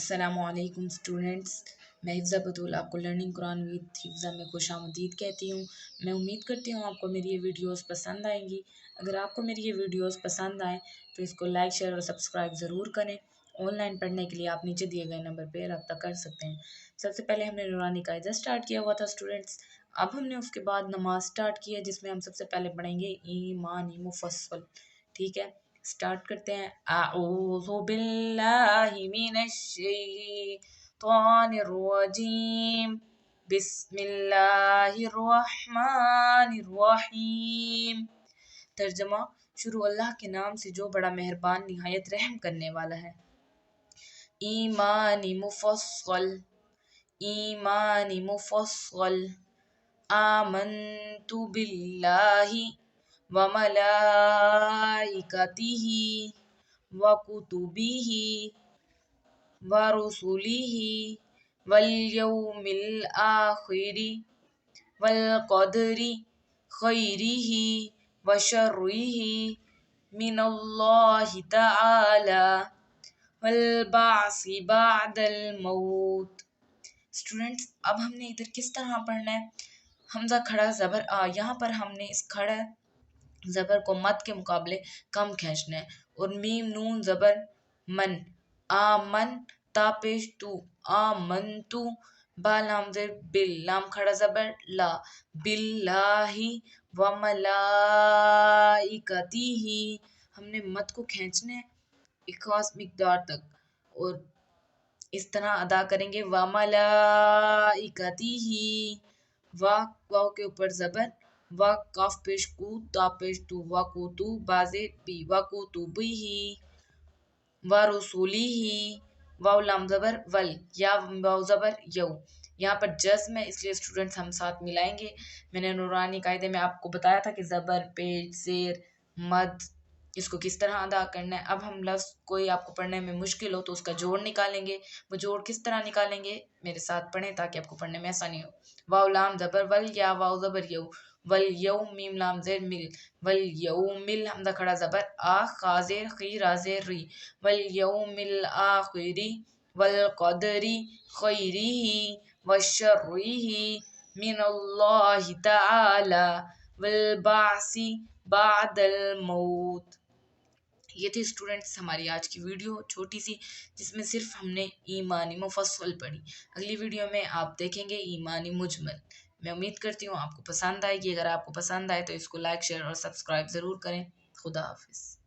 السلام علیکم اسٹوڈنٹس، میں حفظہ بطول آپ کو لرننگ قرآن وتھ حفظہ میں خوش آمدید کہتی ہوں۔ میں امید کرتی ہوں آپ کو میری یہ ویڈیوز پسند آئیں گی۔ اگر آپ کو میری یہ ویڈیوز پسند آئیں تو اس کو لائک، شیئر اور سبسکرائب ضرور کریں۔ آن لائن پڑھنے کے لیے آپ نیچے دیے گئے نمبر پہ رابطہ کر سکتے ہیں۔ سب سے پہلے ہم نے نورانی قاعدہ اسٹارٹ کیا ہوا تھا اسٹوڈنٹس، اب ہم نے اس کے بعد نماز اسٹارٹ کی ہے، جس میں ہم سب سے پہلے پڑھیں گے ایمانی مفصل۔ ٹھیک ہے، اسٹارٹ کرتے ہیں۔ اعوذ باللہ من الشیطان الرجیم، بسم اللہ الرحمن الرحیم۔ ترجمہ، شروع اللہ کے نام سے جو بڑا مہربان نہایت رحم کرنے والا ہے۔ ایمانی مفصل، ایمانی مفصل۔ آمنت باللہ وملائکتہ وکتبہ ورسلہ والیوم الآخر والقدر خیرہ وشرہ من اللہ تعالی والبعث بعد الموت۔ اسٹوڈنٹس، اب ہم نے ادھر کس طرح پڑھنا ہے؟ حمزہ کھڑا زبر آ، یہاں پر ہم نے اس کھڑا زبر کو مد کے مقابلے کم کھینچنا ہے، اور میم نون زبر من، آمن تا پیش تو، آمن تو، با لام زیر بل، لام کھڑا زبر لا، باللہ وملائکتہ، ہم نے مد کو کھینچنا ہے ایک خاص مقدار تک اور اس طرح ادا کریں گے۔ وملائکتہ، واو کے اوپر زبر، وا کاف پیش کو، تا پیش تو، وکتو بازے بی، وکتبہ ورسلہ، واو لام زبر ول، یا واو زبر یو، یہاں پر جزم ہے اس لیے اسٹوڈنٹس ہم ساتھ ملائیں گے۔ میں نے نورانی قاعدے میں آپ کو بتایا تھا کہ زبر، پیش، زیر، مد، اس کو کس طرح ادا کرنا ہے۔ اب ہم لفظ کوئی آپ کو پڑھنے میں مشکل ہو تو اس کا جوڑ نکالیں گے۔ وہ جوڑ کس طرح نکالیں گے، میرے ساتھ پڑھیں تاکہ آپ کو پڑھنے میں آسانی ہو۔ واو لام زبر ول، یا واو زبر یو، والیوم میم لام زیر مل، والیومل حمزہ کھڑا زبر آ، خا زیر خی، را زیر ری، والیوم الآخر والقدر خیرہ وشرہ من اللہ تعالی والبعث بعد الموت۔ یہ تھی اسٹوڈنٹس ہماری آج کی ویڈیو چھوٹی سی، جس میں صرف ہم نے ایمانی مفصل پڑھی۔ اگلی ویڈیو میں آپ دیکھیں گے ایمانی مجمل۔ میں امید کرتی ہوں آپ کو پسند آئے گی۔ اگر آپ کو پسند آئے تو اس کو لائک، شیئر اور سبسکرائب ضرور کریں۔ خدا حافظ۔